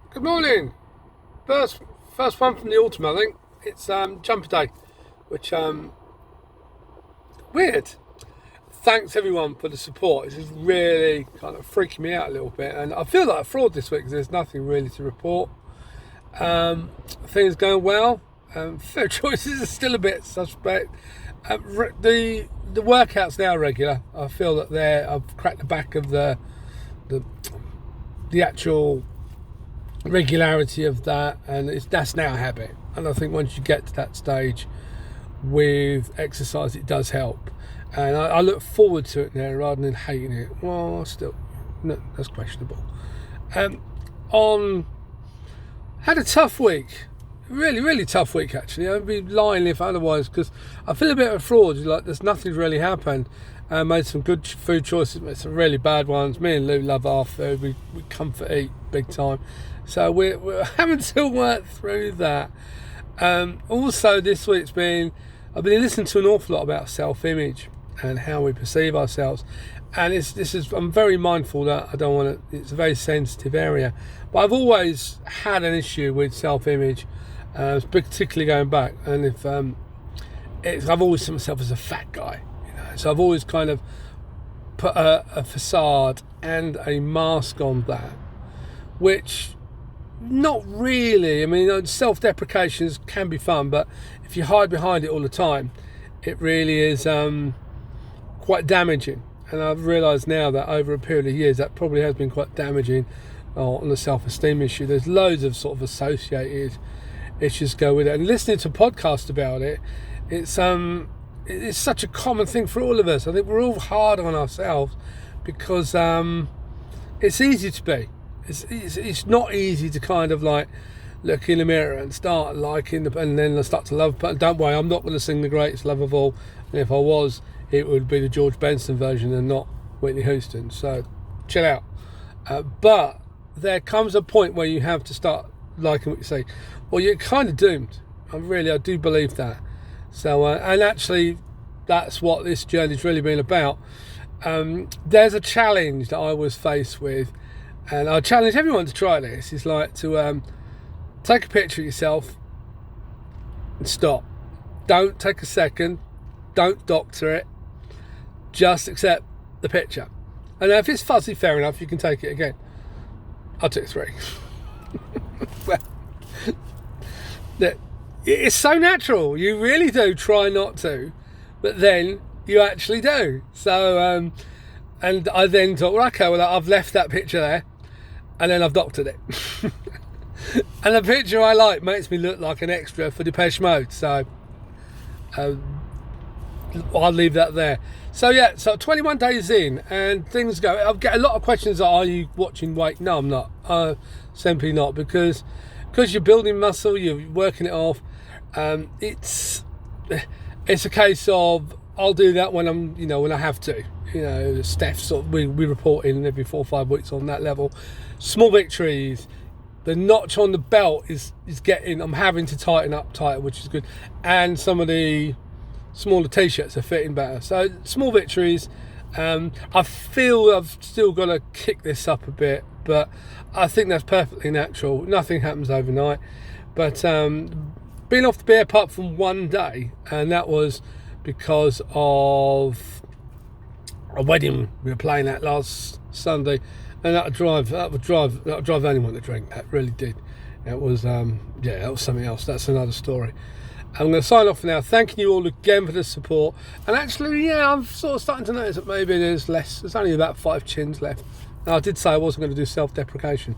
Good morning. First one from the autumn, I think. It's jumper day, which weird. Thanks everyone for the support. This is really kind of freaking me out a little bit, and I feel like a fraud this week because there's nothing really to report. Things going well. Fair choices are still a bit suspect. The workouts now are regular. I feel that I've cracked the back of the actual regularity of that, and that's now a habit. And I think once you get to that stage with exercise, it does help. And I look forward to it now rather than hating it. Well, still, no, that's questionable. Had a tough week. Really tough week, actually. I'd be lying if otherwise, because I feel a bit of a fraud. Like, there's nothing really happened. Made some good food choices, made some really bad ones. Me and Lou love our food. We comfort eat big time. So we're having to work through that. Also, this week's I've been listening to an awful lot about self-image and how we perceive ourselves. And I'm very mindful that I don't want to, it's a very sensitive area. But I've always had an issue with self-image, particularly going back. And I've always seen myself as a fat guy. So I've always kind of put a facade and a mask on that, which not really. I mean, self-deprecations can be fun, but if you hide behind it all the time, it really is quite damaging. And I've realised now that over a period of years, that probably has been quite damaging on the self-esteem issue. There's loads of sort of associated issues go with it. And listening to podcasts about it, it's such a common thing for all of us. I think we're all hard on ourselves because it's easy to be. It's not easy to kind of like look in the mirror and start liking and then start to love. But don't worry, I'm not going to sing the greatest love of all. And if I was, it would be the George Benson version and not Whitney Houston. So chill out. But there comes a point where you have to start liking what you say. Well, you're kind of doomed. I do believe that. So, and actually, that's what this journey's really been about. There's a challenge that I was faced with, and I challenge everyone to try this. It's like to take a picture of yourself and stop. Don't take a second. Don't doctor it. Just accept the picture. And if it's fuzzy, fair enough, you can take it again. I took 3. Well, it's so natural. You really do try not to, but then you actually do. So, and I then thought, well, okay, well, I've left that picture there, and then I've doctored it. And the picture I like makes me look like an extra for Depeche Mode. So, I'll leave that there. So yeah, so 21 days in, and things go. I've get a lot of questions. Are you watching weight? No, I'm not. Simply not, because you're building muscle, you're working it off. It's a case of I'll do that when when I have to. Steph we report in every 4 or 5 weeks on that level. Small victories. The notch on the belt is getting. I'm having to tighten up tighter, which is good, and some of the smaller t-shirts are fitting better. So small victories. I feel I've still got to kick this up a bit, but I think that's perfectly natural. Nothing happens overnight. But been off the beer apart from one day, and that was because of a wedding we were playing at last Sunday, and that would drive anyone to drink. That really did. It was that was something else. That's another story. I'm going to sign off for now, thanking you all again for the support. And actually, I'm sort of starting to notice that maybe there's only about 5 chins left. Now, I did say I wasn't going to do self-deprecation.